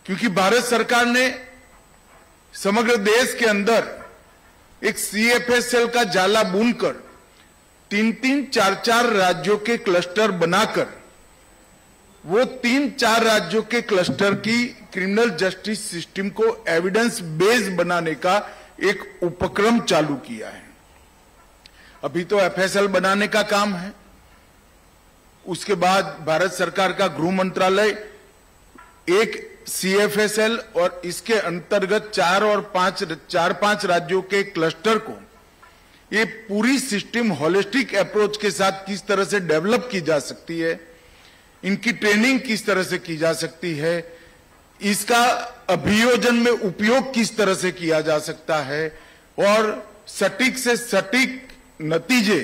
क्योंकि भारत सरकार ने समग्र देश के अंदर एक सीएफएसएल का जाला बुनकर 3-3, 4-4 राज्यों के क्लस्टर बनाकर वो 3-4 राज्यों के क्लस्टर की क्रिमिनल जस्टिस सिस्टम को एविडेंस बेस बनाने का एक उपक्रम चालू किया है। अभी तो एफएसएल बनाने का काम है, उसके बाद भारत सरकार का गृह मंत्रालय एक सीएफएसएल और इसके अंतर्गत 4-5 राज्यों के क्लस्टर को ये पूरी सिस्टम होलिस्टिक अप्रोच के साथ किस तरह से डेवलप की जा सकती है, इनकी ट्रेनिंग किस तरह से की जा सकती है, इसका अभियोजन में उपयोग किस तरह से किया जा सकता है और सटीक से सटीक नतीजे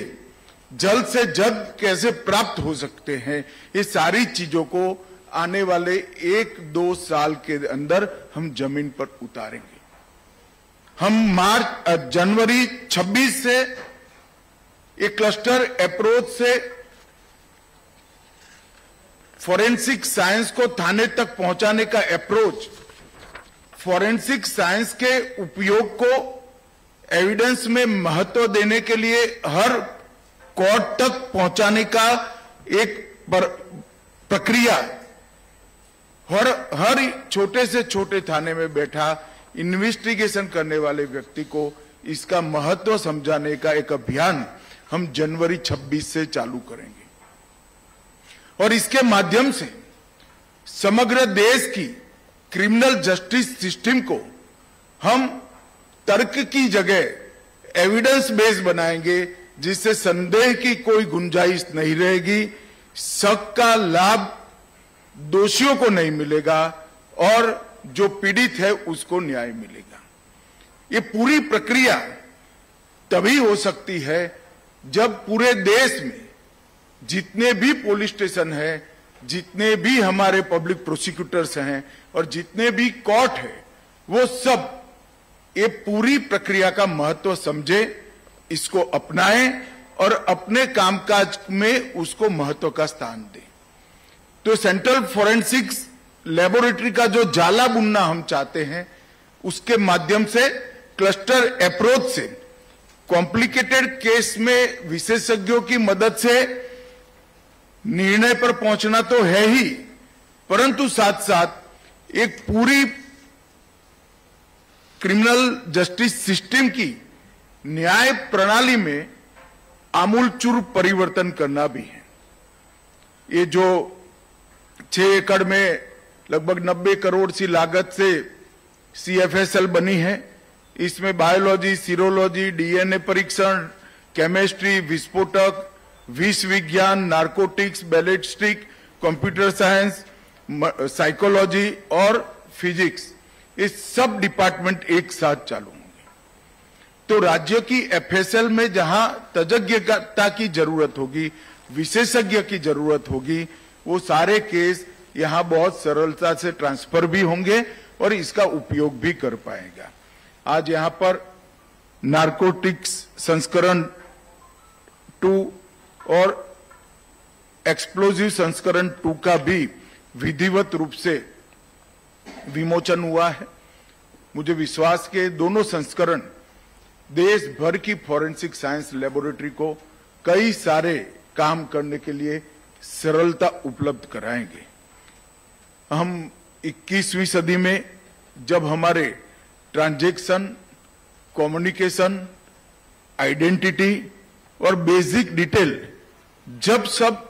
जल्द से जल्द कैसे प्राप्त हो सकते हैं, ये सारी चीजों को आने वाले 1-2 साल के अंदर हम जमीन पर उतारेंगे। हम जनवरी 26 से एक क्लस्टर अप्रोच से फॉरेंसिक साइंस को थाने तक पहुंचाने का अप्रोच, फॉरेंसिक साइंस के उपयोग को एविडेंस में महत्व देने के लिए हर कोर्ट तक पहुंचाने का एक प्रक्रिया, हर छोटे से छोटे थाने में बैठा इन्वेस्टिगेशन करने वाले व्यक्ति को इसका महत्व समझाने का एक अभियान हम जनवरी 26 से चालू करेंगे और इसके माध्यम से समग्र देश की क्रिमिनल जस्टिस सिस्टम को हम तर्क की जगह एविडेंस बेस बनाएंगे, जिससे संदेह की कोई गुंजाइश नहीं रहेगी, शक का लाभ दोषियों को नहीं मिलेगा और जो पीड़ित है उसको न्याय मिलेगा। ये पूरी प्रक्रिया तभी हो सकती है जब पूरे देश में जितने भी पुलिस स्टेशन है, जितने भी हमारे पब्लिक प्रोसिक्यूटर्स हैं और जितने भी कोर्ट है, वो सब ये पूरी प्रक्रिया का महत्व समझे, इसको अपनाएं और अपने कामकाज में उसको महत्व का स्थान दें। तो सेंट्रल फोरेंसिक्स लेबोरेटरी का जो जाला बुनना हम चाहते हैं, उसके माध्यम से क्लस्टर अप्रोच से कॉम्प्लिकेटेड केस में विशेषज्ञों की मदद से निर्णय पर पहुंचना तो है ही, परंतु साथ साथ एक पूरी क्रिमिनल जस्टिस सिस्टम की न्याय प्रणाली में आमूलचूल परिवर्तन करना भी है। ये जो 6 एकड़ में लगभग 90 करोड़ सी लागत से सीएफएसएल बनी है, इसमें बायोलॉजी, सीरोलॉजी, डीएनए परीक्षण, केमिस्ट्री, विस्फोटक, विष विज्ञान, narcotics, ballistic, computer science, psychology और फिजिक्स, ये सब डिपार्टमेंट एक साथ चालू होंगे। तो राज्यों की एफएसएल में जहां तज्ञता की जरूरत होगी, विशेषज्ञ की जरूरत होगी, वो सारे केस यहां बहुत सरलता से ट्रांसफर भी होंगे और इसका उपयोग भी कर पाएगा। आज यहां पर नारकोटिक्स संस्करण 2 और एक्सप्लोजिव संस्करण 2 का भी विधिवत रूप से विमोचन हुआ है। मुझे विश्वास के दोनों संस्करण देश भर की फॉरेंसिक साइंस लेबोरेटरी को कई सारे काम करने के लिए सरलता उपलब्ध कराएंगे। हम 21वीं सदी में जब हमारे ट्रांजैक्शन, कम्युनिकेशन, आइडेंटिटी और बेसिक डिटेल जब सब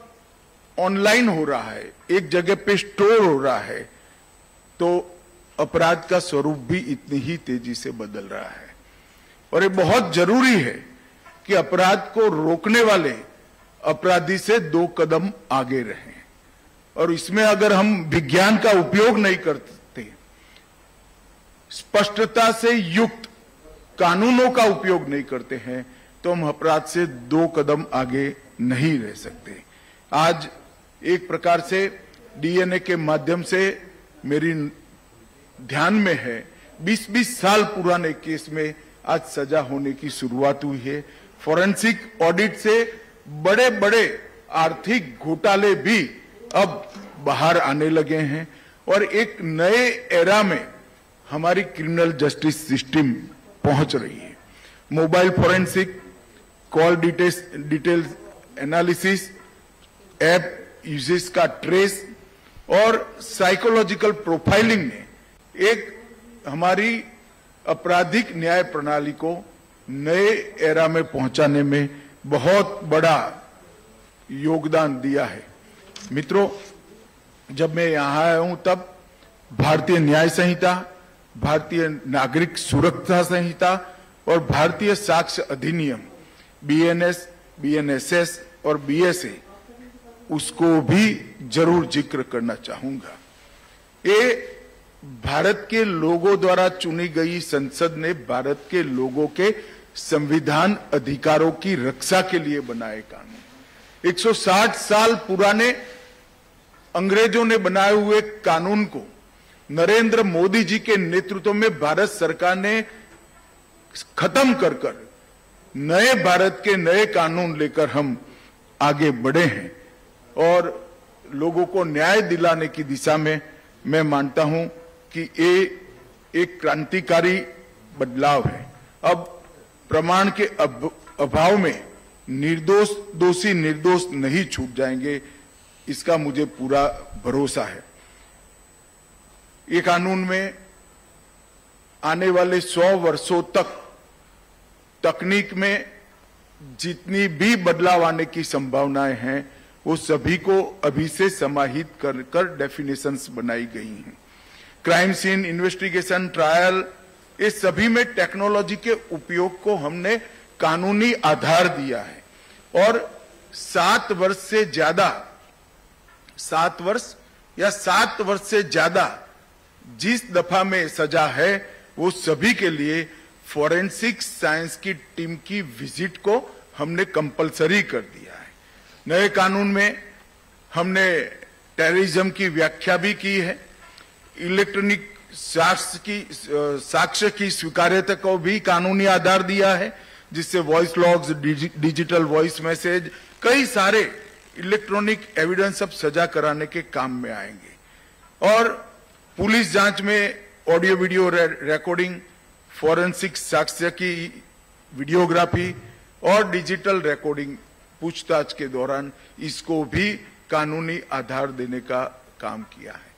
ऑनलाइन हो रहा है, एक जगह पे स्टोर हो रहा है, तो अपराध का स्वरूप भी इतनी ही तेजी से बदल रहा है और ये बहुत जरूरी है कि अपराध को रोकने वाले अपराधी से 2 कदम आगे रहें और इसमें अगर हम विज्ञान का उपयोग नहीं करते, स्पष्टता से युक्त कानूनों का उपयोग नहीं करते हैं, तो हम अपराध से 2 कदम आगे नहीं रह सकते। आज एक प्रकार से डीएनए के माध्यम से मेरी ध्यान में है 20-20 साल पुराने केस में आज सजा होने की शुरुआत हुई है। फोरेंसिक ऑडिट से बड़े बड़े आर्थिक घोटाले भी अब बाहर आने लगे हैं और एक नए एरा में हमारी क्रिमिनल जस्टिस सिस्टम पहुंच रही है। Mobile forensic, call details analysis, app uses का ट्रेस और साइकोलॉजिकल प्रोफाइलिंग ने एक हमारी आपराधिक न्याय प्रणाली को नए एरा में पहुंचाने में बहुत बड़ा योगदान दिया है। मित्रों, जब मैं यहां आया हूं तब भारतीय न्याय संहिता, भारतीय नागरिक सुरक्षा संहिता और भारतीय साक्ष्य अधिनियम बीएनएस, बीएनएसएस और बीएसए उसको भी जरूर जिक्र करना चाहूंगा। ये भारत के लोगों द्वारा चुनी गई संसद ने भारत के लोगों के संविधान अधिकारों की रक्षा के लिए बनाए कानून। 160 साल पुराने अंग्रेजों ने बनाए हुए कानून को नरेंद्र मोदी जी के नेतृत्व में भारत सरकार ने खत्म कर नए भारत के नए कानून लेकर हम आगे बढ़े हैं और लोगों को न्याय दिलाने की दिशा में मैं मानता हूं कि ये एक क्रांतिकारी बदलाव है। अब प्रमाण के अभाव में निर्दोष दोषी निर्दोष नहीं छूट जाएंगे, इसका मुझे पूरा भरोसा है। ये कानून में आने वाले 100 वर्षों तक तकनीक में जितनी भी बदलाव आने की संभावनाएं हैं वो सभी को अभी से समाहित कर डेफिनेशंस बनाई गई हैं। क्राइम सीन इन्वेस्टिगेशन, ट्रायल, ये सभी में टेक्नोलॉजी के उपयोग को हमने कानूनी आधार दिया है और 7 वर्ष से ज्यादा 7 वर्ष या 7 वर्ष से ज्यादा जिस दफा में सजा है वो सभी के लिए फोरेंसिक साइंस की टीम की विजिट को हमने कंपलसरी कर दिया है। नए कानून में हमने टेररिज्म की व्याख्या भी की है। इलेक्ट्रॉनिक साक्ष्य की स्वीकार्यता को भी कानूनी आधार दिया है, जिससे voice logs, digital voice message, कई सारे इलेक्ट्रॉनिक एविडेंस अब सजा कराने के काम में आएंगे। और पुलिस जांच में ऑडियो वीडियो रिकॉर्डिंग, फोरेंसिक साक्ष्य की वीडियोग्राफी और डिजिटल रिकॉर्डिंग पूछताछ के दौरान इसको भी कानूनी आधार देने का काम किया है।